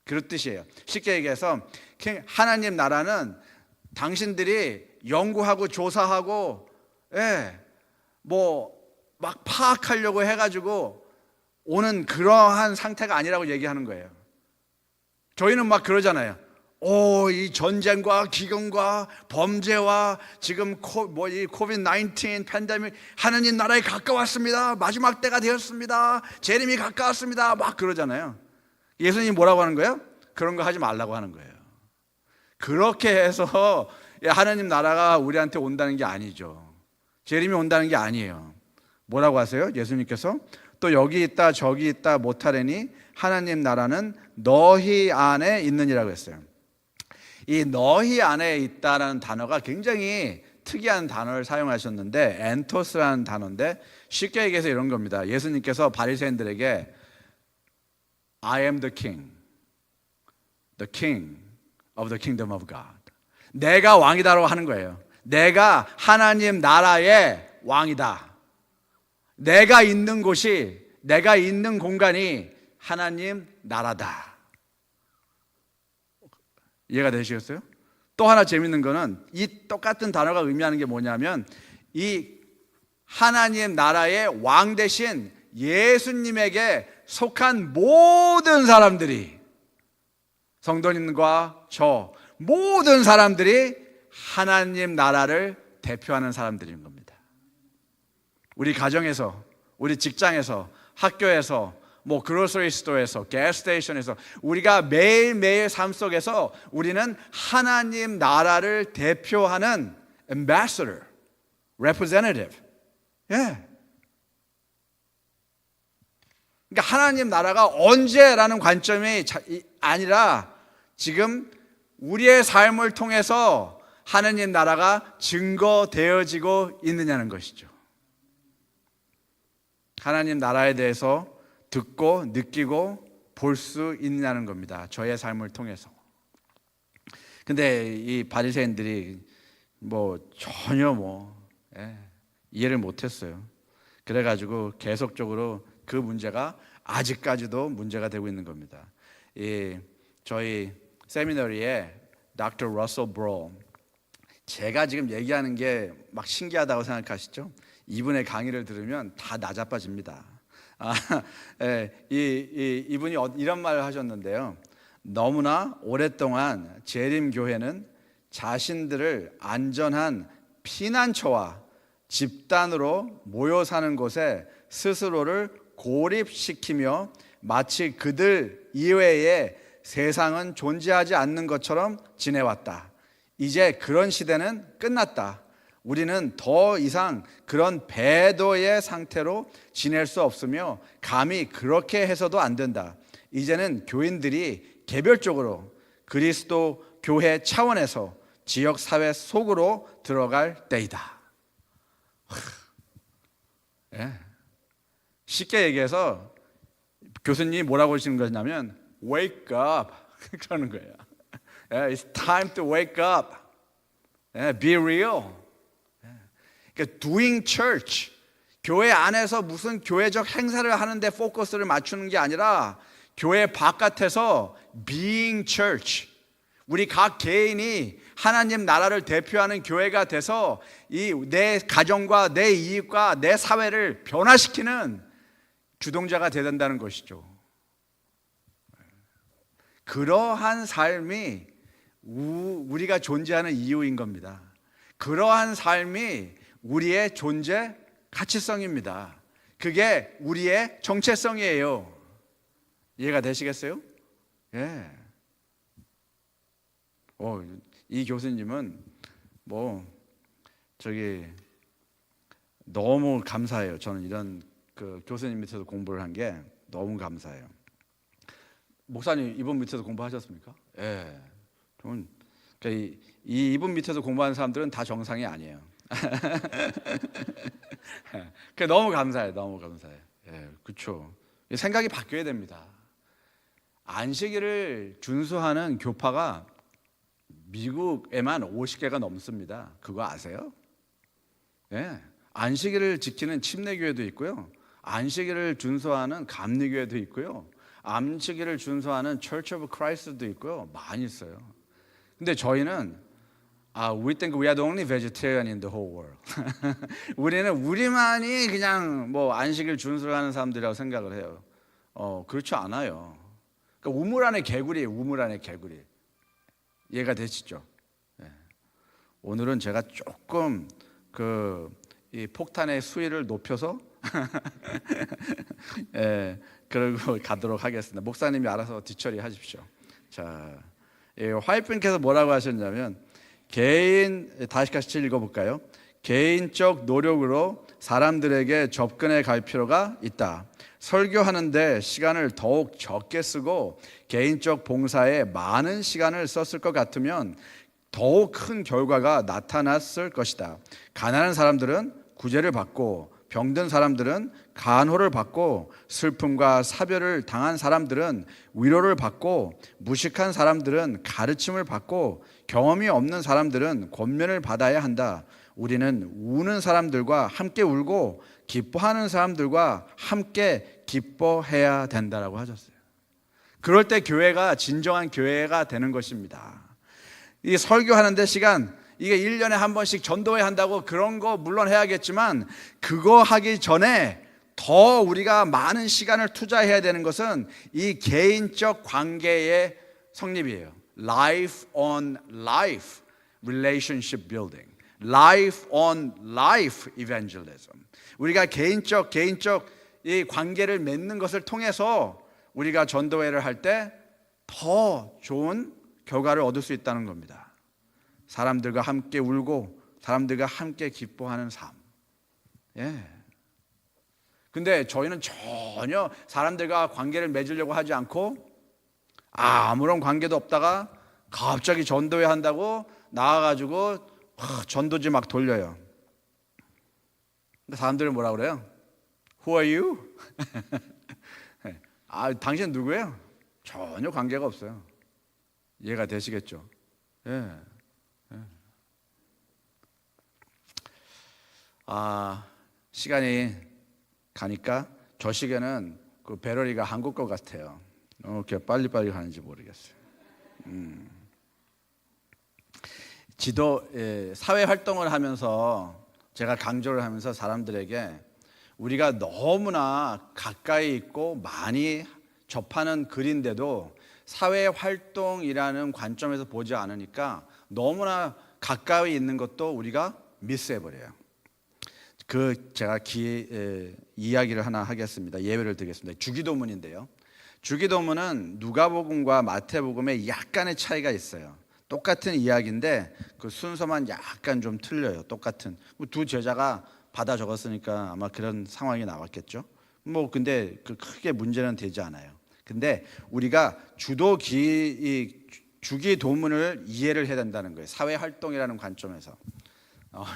그런 뜻이에요. 쉽게 얘기해서 하나님 나라는 당신들이 연구하고 조사하고 뭐 막 파악하려고 해가지고 오는 그러한 상태가 아니라고 얘기하는 거예요. 저희는 막 그러잖아요. 이 전쟁과 기근과 범죄와 지금 이 코비드-19 팬데믹 하나님 나라에 가까웠습니다. 마지막 때가 되었습니다. 재림이 가까웠습니다. 막 그러잖아요. 예수님이 뭐라고 하는 거예요? 그런 거 하지 말라고 하는 거예요. 그렇게 해서 하나님 나라가 우리한테 온다는 게 아니죠. 재림이 온다는 게 아니에요. 뭐라고 하세요? 예수님께서 또 여기 있다 저기 있다 못하려니 하나님 나라는 너희 안에 있느니라고 했어요. 이 너희 안에 있다라는 단어가 굉장히 특이한 단어를 사용하셨는데 엔토스라는 단어인데 쉽게 얘기해서 이런 겁니다. 예수님께서 바리새인들에게 I am the king of the kingdom of God. 내가 왕이다라고 하는 거예요. 내가 하나님 나라의 왕이다. 내가 있는 곳이 내가 있는 공간이 하나님 나라다. 이해가 되시겠어요? 또 하나 재밌는 거는 이 똑같은 단어가 의미하는 게 뭐냐면 이 하나님 나라의 왕 대신 예수님에게 속한 모든 사람들이 성도님과 저 모든 사람들이 하나님 나라를 대표하는 사람들인 겁니다. 우리 가정에서, 우리 직장에서, 학교에서, 뭐 그로서리 스토어에서, 가스 스테이션에서 우리가 매일매일 삶 속에서 우리는 하나님 나라를 대표하는 ambassador, representative. 그러니까 하나님 나라가 언제라는 관점이 아니라 지금 우리의 삶을 통해서 하나님 나라가 증거되어지고 있느냐는 것이죠. 하나님 나라에 대해서 듣고 느끼고 볼 수 있냐는 겁니다. 저의 삶을 통해서. 근데 이 바리새인들이 전혀 이해를 못했어요. 그래가지고 계속적으로 그 문제가 아직까지도 문제가 되고 있는 겁니다. 저희 세미너리에 Dr. Russell Brough, 제가 지금 얘기하는 게 막 신기하다고 생각하시죠? 이분의 강의를 들으면 다 나자빠집니다. 이분이 이런 말을 하셨는데요. 너무나 오랫동안 재림교회는 자신들을 안전한 피난처와 집단으로 모여 사는 곳에 스스로를 고립시키며 마치 그들 이외에 세상은 존재하지 않는 것처럼 지내왔다. 이제 그런 시대는 끝났다. 우리는 더 이상 그런 배도의 상태로 지낼 수 없으며 감히 그렇게 해서도 안 된다. 이제는 교인들이 개별적으로 그리스도 교회 차원에서 지역사회 속으로 들어갈 때이다. 쉽게 얘기해서 교수님이 뭐라고 하시는 거냐면 wake up 그러는 거예요. It's time to wake up. Be real. 그러니까 doing church, 교회 안에서 무슨 교회적 행사를 하는데 포커스를 맞추는 게 아니라 교회 바깥에서 being church, 우리 각 개인이 하나님 나라를 대표하는 교회가 돼서 이 내 가정과 내 이익과 내 사회를 변화시키는 주동자가 되야 된다는 것이죠. 그러한 삶이 우리가 존재하는 이유인 겁니다. 그러한 삶이 우리의 존재 가치성입니다. 그게 우리의 정체성이에요. 이해가 되시겠어요? 예. 이 교수님은 너무 감사해요. 저는 이런 그 교수님 밑에서 공부를 한 게 너무 감사해요. 목사님 이분 밑에서 공부하셨습니까? 예. 저는 그러니까 이분 밑에서 공부하는 사람들은 다 정상이 아니에요. 너무 감사해요. 너무 감사해요. 예, 그렇죠. 생각이 바뀌어야 됩니다. 안식일을 준수하는 교파가 미국에만 50개가 넘습니다. 그거 아세요? 예. 안식일을 지키는 침례교회도 있고요. 안식일을 준수하는 감리교회도 있고요. 안식일을 준수하는 Church of Christ도 있고요. 많이 있어요. 근데 저희는 we think we are the only vegetarian in the whole world. 우리는 우리만이 그냥 안식일 준수하는 사람들이라고 생각을 해요. 그렇지 않아요. 그러니까 우물 안에 개구리예요. 우물 안에 개구리. 이해가 되시죠? 네. 오늘은 제가 조금 이 폭탄의 수위를 높여서 예, 그러고 가도록 하겠습니다. 목사님이 알아서 뒤처리하십시오. 자, 화이트님께서 뭐라고 하셨냐면 다시 같이 읽어볼까요? 개인적 노력으로 사람들에게 접근해 갈 필요가 있다. 설교하는데 시간을 더욱 적게 쓰고 개인적 봉사에 많은 시간을 썼을 것 같으면 더욱 큰 결과가 나타났을 것이다. 가난한 사람들은 구제를 받고 병든 사람들은 간호를 받고 슬픔과 사별을 당한 사람들은 위로를 받고 무식한 사람들은 가르침을 받고 경험이 없는 사람들은 권면을 받아야 한다. 우리는 우는 사람들과 함께 울고 기뻐하는 사람들과 함께 기뻐해야 된다라고 하셨어요. 그럴 때 교회가 진정한 교회가 되는 것입니다. 이 설교하는데 시간, 이게 1년에 한 번씩 전도회 한다고 그런 거 물론 해야겠지만 그거 하기 전에 더 우리가 많은 시간을 투자해야 되는 것은 이 개인적 관계의 성립이에요. Life on life relationship building, life on life evangelism. 우리가 개인적 이 관계를 맺는 것을 통해서 우리가 전도회를 할 때 더 좋은 결과를 얻을 수 있다는 겁니다. 사람들과 함께 울고 사람들과 함께 기뻐하는 삶. 예. 근데 저희는 전혀 사람들과 관계를 맺으려고 하지 않고 아무런 관계도 없다가 갑자기 전도회 한다고 나와가지고 전도지 막 돌려요. 근데 사람들은 뭐라 그래요? Who are you? 당신 누구예요? 전혀 관계가 없어요. 이해가 되시겠죠? 예. 시간이 가니까 저 시계는 그 배러리가 한국 것 같아요. 이렇게 빨리빨리 가는지 모르겠어요. 사회 활동을 하면서 제가 강조를 하면서 사람들에게 우리가 너무나 가까이 있고 많이 접하는 글인데도 사회 활동이라는 관점에서 보지 않으니까 너무나 가까이 있는 것도 우리가 미스해버려요. 제가 이야기를 하나 하겠습니다. 예외를 드리겠습니다. 주기도문인데요. 주기도문은 누가복음과 마태복음에 약간의 차이가 있어요. 똑같은 이야기인데 그 순서만 약간 좀 틀려요. 똑같은 두 제자가 받아 적었으니까 아마 그런 상황이 나왔겠죠. 근데 크게 문제는 되지 않아요. 근데 우리가 주기도문을 이해를 해야 된다는 거예요. 사회 활동이라는 관점에서.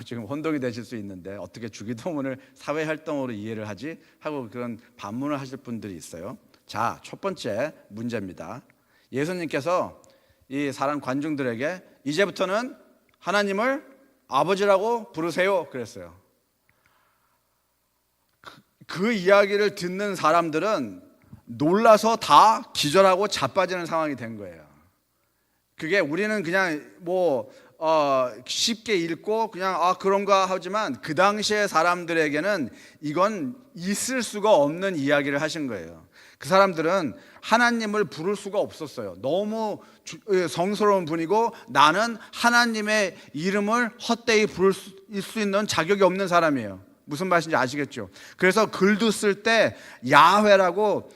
지금 혼동이 되실 수 있는데 어떻게 주기도문을 사회 활동으로 이해를 하지? 하고 그런 반문을 하실 분들이 있어요. 자, 첫 번째 문제입니다. 예수님께서 이 사람 관중들에게 이제부터는 하나님을 아버지라고 부르세요 그랬어요. 그 이야기를 듣는 사람들은 놀라서 다 기절하고 자빠지는 상황이 된 거예요. 그게 우리는 그냥 쉽게 읽고 그냥 그런가 하지만 그 당시의 사람들에게는 이건 있을 수가 없는 이야기를 하신 거예요. 그 사람들은 하나님을 부를 수가 없었어요. 너무 성스러운 분이고 나는 하나님의 이름을 헛되이 부를 수 있는 자격이 없는 사람이에요. 무슨 말인지 아시겠죠? 그래서 글도 쓸 때 야훼라고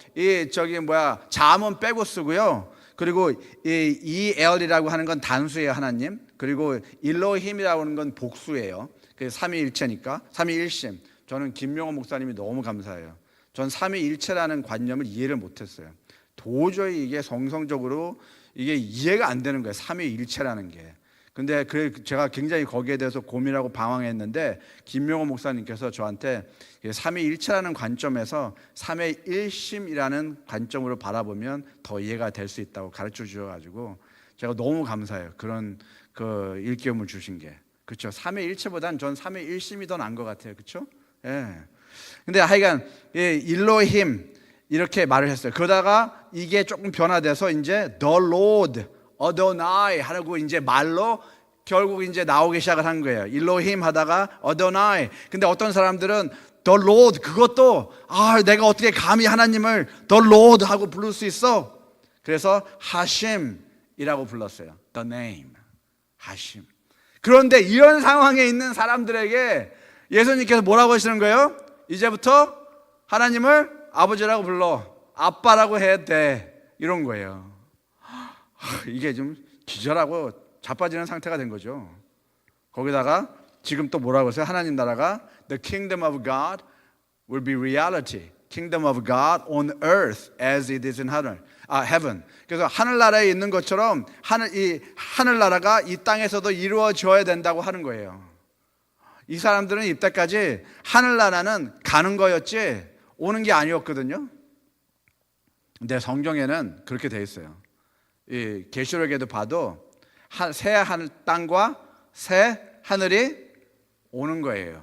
자문 빼고 쓰고요. 그리고 이 엘이라고 하는 건 단수예요, 하나님. 그리고 일로힘이라고 하는 건 복수예요. 그 삼위일체니까 삼위일심. 저는 김명호 목사님이 너무 감사해요. 전 삼위일체라는 관념을 이해를 못했어요. 도저히 이게 성성적으로 이게 이해가 안 되는 거예요. 삼위일체라는 게. 근데 제가 굉장히 거기에 대해서 고민하고 방황했는데 김명호 목사님께서 저한테 삼위일체라는 관점에서 삼위일심이라는 관점으로 바라보면 더 이해가 될 수 있다고 가르쳐 주셔가지고 제가 너무 감사해요. 그런 일깨움을 주신 게. 그렇죠. 삼위일체보다는 전 삼위일심이 더 나은 것 같아요. 그렇죠? 예. 근데 하여간 일로힘 이렇게 말을 했어요. 그러다가 이게 조금 변화돼서 이제 The Lord 어도나이 하고 이제 말로 결국 이제 나오기 시작을 한 거예요. 일로힘 하다가 어도나이. 근데 어떤 사람들은 The Lord 그것도 내가 어떻게 감히 하나님을 The Lord 하고 부를 수 있어? 그래서 하심이라고 불렀어요. The name 하심. 그런데 이런 상황에 있는 사람들에게 예수님께서 뭐라고 하시는 거예요? 이제부터 하나님을 아버지라고 불러. 아빠라고 해야 돼. 이런 거예요. 이게 좀 기절하고 자빠지는 상태가 된 거죠. 거기다가 지금 또 뭐라고 했어요? 하나님 나라가 The kingdom of God will be reality. Kingdom of God on earth as it is in heaven. 그래서 하늘나라에 있는 것처럼 하늘나라가 이 땅에서도 이루어져야 된다고 하는 거예요. 이 사람들은 이때까지 하늘나라는 가는 거였지 오는 게 아니었거든요. 근데 성경에는 그렇게 돼 있어요. 이 계시록에도 봐도 새 하늘 땅과 새 하늘이 오는 거예요.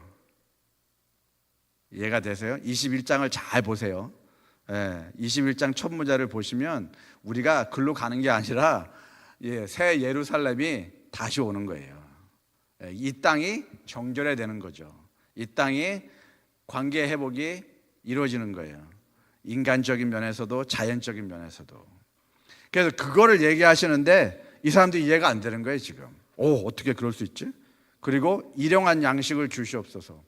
이해가 되세요? 21장을 잘 보세요. 21장 첫 문자를 보시면 우리가 글로 가는 게 아니라 새 예루살렘이 다시 오는 거예요. 이 땅이 정결해야 되는 거죠. 이 땅이 관계 회복이 이루어지는 거예요. 인간적인 면에서도 자연적인 면에서도. 그래서 그거를 얘기하시는데 이 사람들이 이해가 안 되는 거예요 지금. 어떻게 그럴 수 있지? 그리고 일용한 양식을 주시옵소서.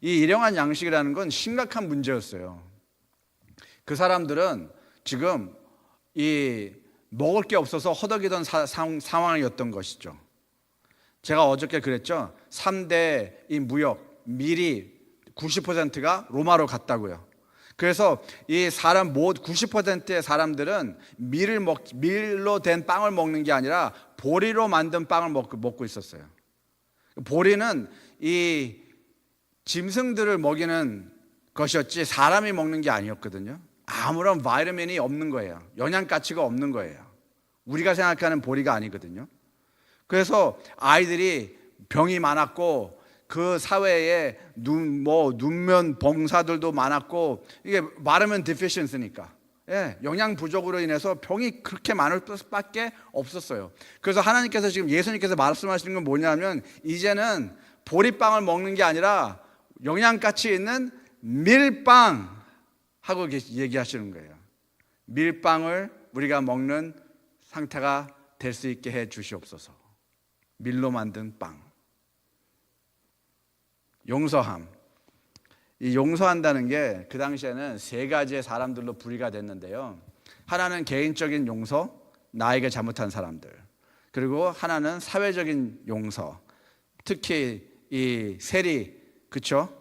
이 일용한 양식이라는 건 심각한 문제였어요. 그 사람들은 지금 이 먹을 게 없어서 허덕이던 상황이었던 것이죠. 제가 어저께 그랬죠. 3대 이 무역 밀이 90%가 로마로 갔다고요. 그래서 이 90%의 사람들은 밀로 된 빵을 먹는 게 아니라 보리로 만든 빵을 먹고 있었어요. 보리는 이 짐승들을 먹이는 것이었지 사람이 먹는 게 아니었거든요. 아무런 바이타민이 없는 거예요. 영양 가치가 없는 거예요. 우리가 생각하는 보리가 아니거든요. 그래서 아이들이 병이 많았고 그 사회에 눈면 봉사들도 많았고 이게 마르면 디피션스니까 영양 부족으로 인해서 병이 그렇게 많을 수밖에 없었어요. 그래서 하나님께서 지금 예수님께서 말씀하시는 건 뭐냐면 이제는 보리빵을 먹는 게 아니라 영양 가치 있는 밀빵 하고 얘기하시는 거예요. 밀빵을 우리가 먹는 상태가 될 수 있게 해 주시옵소서. 밀로 만든 빵. 용서함. 이 용서한다는 게 그 당시에는 세 가지의 사람들로 분리가 됐는데요. 하나는 개인적인 용서, 나에게 잘못한 사람들. 그리고 하나는 사회적인 용서. 특히 이 세리, 그렇죠?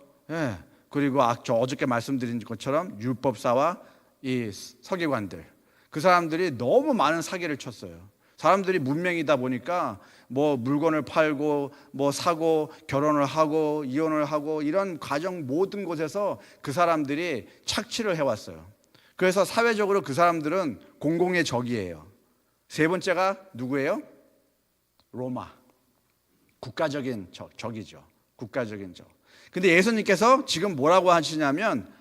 그리고 저 어저께 말씀드린 것처럼 율법사와 이 서기관들. 그 사람들이 너무 많은 사기를 쳤어요. 사람들이 문명이다 보니까 물건을 팔고 사고 결혼을 하고 이혼을 하고 이런 과정 모든 곳에서 그 사람들이 착취를 해왔어요. 그래서 사회적으로 그 사람들은 공공의 적이에요. 세 번째가 누구예요? 로마. 국가적인 적이죠. 국가적인 적. 근데 예수님께서 지금 뭐라고 하시냐면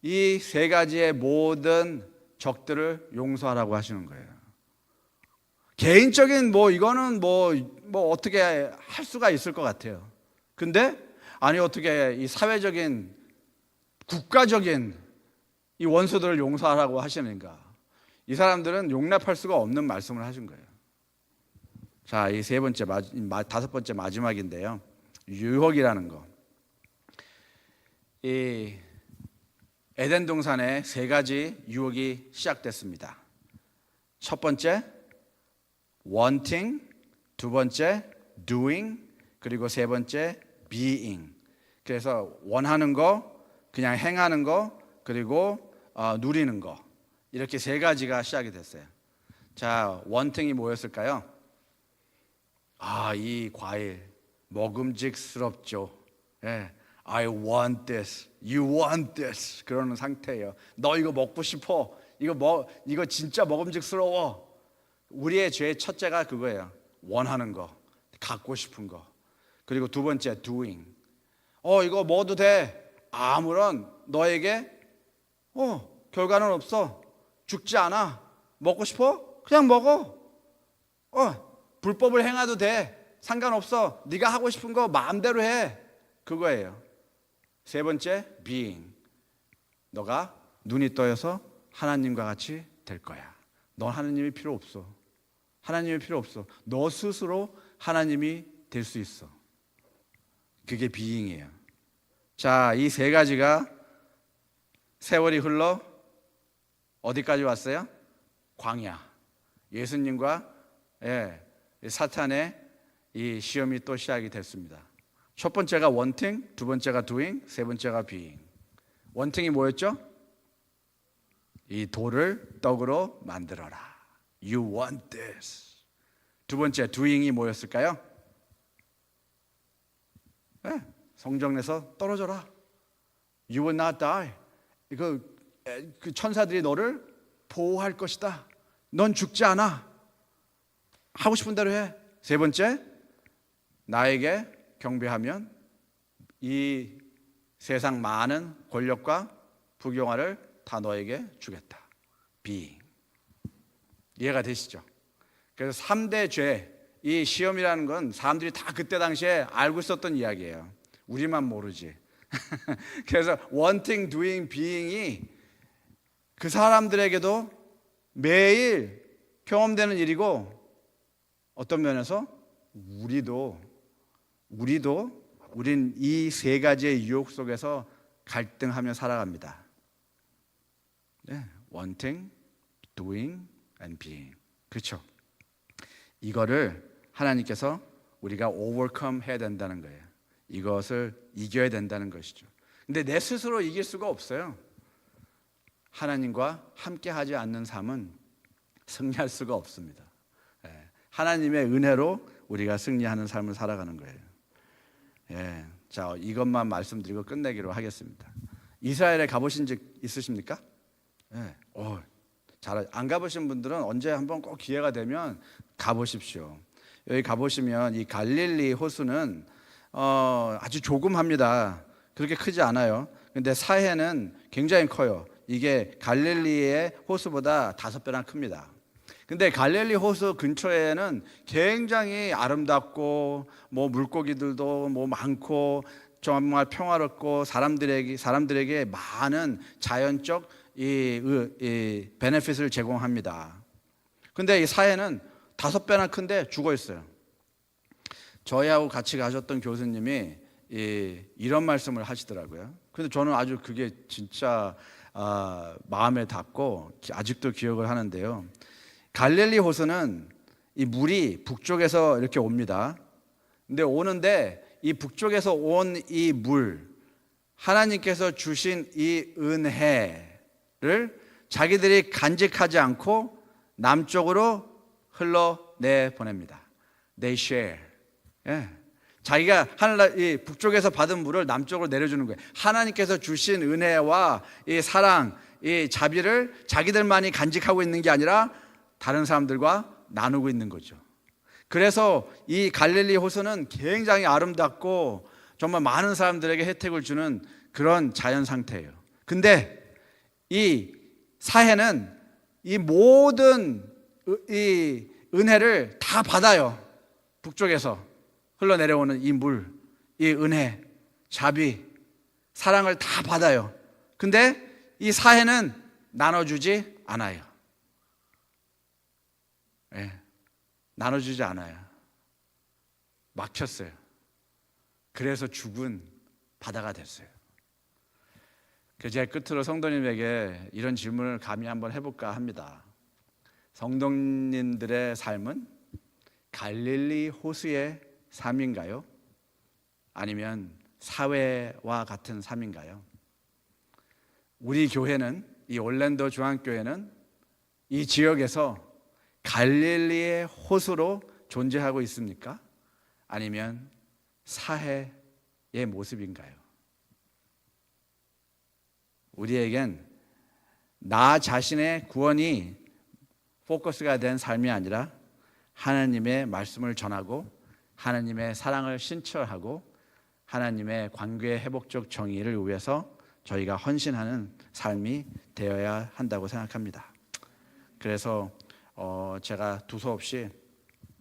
이 세 가지의 모든 적들을 용서하라고 하시는 거예요. 개인적인 이거는 어떻게 할 수가 있을 것 같아요. 근데 아니 어떻게 이 사회적인 국가적인 이 원수들을 용서하라고 하시는가? 이 사람들은 용납할 수가 없는 말씀을 하신 거예요. 자, 이 세 번째, 다섯 번째 마지막인데요. 유혹이라는 거. 이 에덴 동산에 세 가지 유혹이 시작됐습니다. 첫 번째, wanting, 두 번째, doing, 그리고 세 번째, being. 그래서 원하는 거, 그냥 행하는 거, 그리고 누리는 거. 이렇게 세 가지가 시작이 됐어요. 자, wanting이 뭐였을까요? 이 과일 먹음직스럽죠. 예. I want this, you want this 그러는 상태예요. 너 이거 먹고 싶어. 이거 진짜 먹음직스러워. 우리의 죄의 첫째가 그거예요. 원하는 거, 갖고 싶은 거. 그리고 두 번째 doing. 이거 먹어도 돼. 아무런 너에게 결과는 없어. 죽지 않아. 먹고 싶어? 그냥 먹어. 불법을 행해도 돼. 상관없어. 네가 하고 싶은 거 마음대로 해. 그거예요. 세 번째, being. 너가 눈이 떠여서 하나님과 같이 될 거야. 넌 하나님이 필요 없어. 하나님이 필요 없어. 너 스스로 하나님이 될 수 있어. 그게 being이에요. 자, 이 세 가지가 세월이 흘러 어디까지 왔어요? 광야. 예수님과 사탄의 이 시험이 또 시작이 됐습니다. 첫 번째가 wanting, 두 번째가 doing, 세 번째가 being. wanting이 뭐였죠? 이 돌을 떡으로 만들어라. You want this. 두 번째 doing이 뭐였을까요? 성전에서 떨어져라. You will not die. 그 천사들이 너를 보호할 것이다. 넌 죽지 않아. 하고 싶은 대로 해. 세 번째, 나에게 경배하면 이 세상 많은 권력과 부경화를 다 너에게 주겠다. being. 이해가 되시죠? 그래서 3대 죄, 이 시험이라는 건 사람들이 다 그때 당시에 알고 있었던 이야기예요. 우리만 모르지. 그래서 wanting, doing, being이 그 사람들에게도 매일 경험되는 일이고, 어떤 면에서 우린 이 세 가지의 유혹 속에서 갈등하며 살아갑니다. wanting, doing, and being. 그렇죠? 이거를 하나님께서 우리가 overcome 해야 된다는 거예요. 이것을 이겨야 된다는 것이죠. 근데 내 스스로 이길 수가 없어요. 하나님과 함께 하지 않는 삶은 승리할 수가 없습니다. 하나님의 은혜로 우리가 승리하는 삶을 살아가는 거예요. 자, 이것만 말씀드리고 끝내기로 하겠습니다. 이스라엘에 가보신 적 있으십니까? 안 가보신 분들은 언제 한번 꼭 기회가 되면 가보십시오. 여기 가보시면 이 갈릴리 호수는 아주 조금합니다. 그렇게 크지 않아요. 근데 사해는 굉장히 커요. 이게 갈릴리의 호수보다 5배나 큽니다. 근데 갈릴리 호수 근처에는 굉장히 아름답고 물고기들도 많고 정말 평화롭고 사람들에게 많은 자연적 이 베네핏을 제공합니다. 근데 이 사해는 5배나 큰데 죽어 있어요. 저희하고 같이 가셨던 교수님이 이런 말씀을 하시더라고요. 근데 저는 아주 그게 진짜 마음에 닿고 아직도 기억을 하는데요. 갈릴리 호수는 이 물이 북쪽에서 이렇게 옵니다. 근데 오는데 이 북쪽에서 온 이 물, 하나님께서 주신 이 은혜를 자기들이 간직하지 않고 남쪽으로 흘러내 보냅니다. They share. 자기가 이 북쪽에서 받은 물을 남쪽으로 내려주는 거예요. 하나님께서 주신 은혜와 이 사랑, 이 자비를 자기들만이 간직하고 있는 게 아니라 다른 사람들과 나누고 있는 거죠. 그래서 이 갈릴리 호수는 굉장히 아름답고 정말 많은 사람들에게 혜택을 주는 그런 자연 상태예요. 근데 이 사해는 이 모든 이 은혜를 다 받아요. 북쪽에서 흘러내려오는 이 물, 이 은혜, 자비, 사랑을 다 받아요. 근데 이 사해는 나눠주지 않아요. 네, 나눠주지 않아요. 막혔어요. 그래서 죽은 바다가 됐어요. 그래서 제가 끝으로 성도님에게 이런 질문을 감히 한번 해볼까 합니다. 성도님들의 삶은 갈릴리 호수의 삶인가요? 아니면 사회와 같은 삶인가요? 우리 교회는, 이 올랜도 중앙교회는 이 지역에서 갈릴리의 호수로 존재하고 있습니까? 아니면 사해의 모습인가요? 우리에겐 나 자신의 구원이 포커스가 된 삶이 아니라 하나님의 말씀을 전하고 하나님의 사랑을 신철하고 하나님의 관계의 회복적 정의를 위해서 저희가 헌신하는 삶이 되어야 한다고 생각합니다. 그래서 제가 두서없이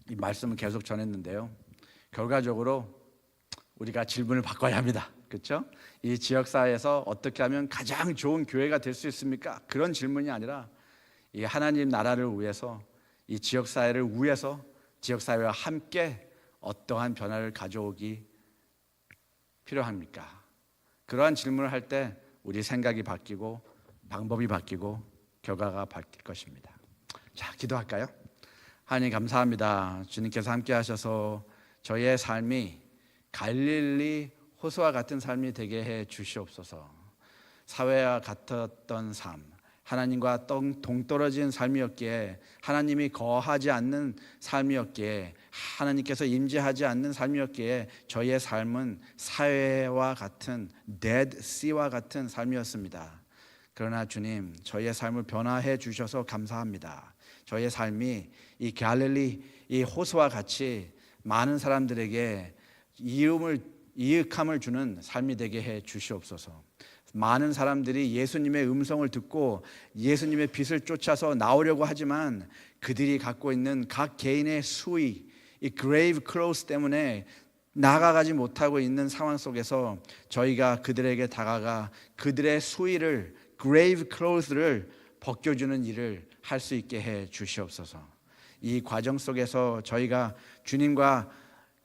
이 말씀을 계속 전했는데요. 결과적으로 우리가 질문을 바꿔야 합니다. 그렇죠? 이 지역사회에서 어떻게 하면 가장 좋은 교회가 될 수 있습니까? 그런 질문이 아니라 이 하나님 나라를 위해서, 이 지역사회를 위해서 지역사회와 함께 어떠한 변화를 가져오기 필요합니까? 그러한 질문을 할 때 우리 생각이 바뀌고 방법이 바뀌고 결과가 바뀔 것입니다. 자, 기도할까요? 하나님 감사합니다. 주님께서 함께 하셔서 저희의 삶이 갈릴리 호수와 같은 삶이 되게 해 주시옵소서. 사회와 같았던 삶, 하나님과 동떨어진 삶이었기에, 하나님이 거하지 않는 삶이었기에, 하나님께서 임재하지 않는 삶이었기에 저희의 삶은 사회와 같은 Dead Sea와 같은 삶이었습니다. 그러나 주님, 저희의 삶을 변화해 주셔서 감사합니다. 저희의 삶이 이 갈릴리 이 호수와 같이 많은 사람들에게 이윽함을 주는 삶이 되게 해 주시옵소서. 많은 사람들이 예수님의 음성을 듣고 예수님의 빛을 쫓아서 나오려고 하지만 그들이 갖고 있는 각 개인의 수위, 이 grave clothes 때문에 나아가지 못하고 있는 상황 속에서 저희가 그들에게 다가가 그들의 수위를, grave clothes를 벗겨주는 일을 할 수 있게 해 주시옵소서. 이 과정 속에서 저희가 주님과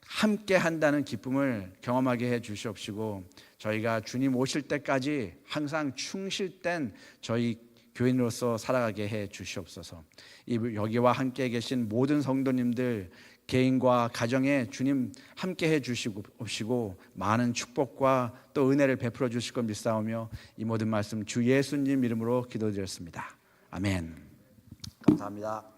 함께 한다는 기쁨을 경험하게 해 주시옵시고, 저희가 주님 오실 때까지 항상 충실된 저희 교인으로서 살아가게 해 주시옵소서. 여기와 함께 계신 모든 성도님들 개인과 가정에 주님 함께 해 주시옵시고 많은 축복과 또 은혜를 베풀어 주실 것 믿사오며 이 모든 말씀 주 예수님 이름으로 기도드렸습니다. 아멘. 감사합니다.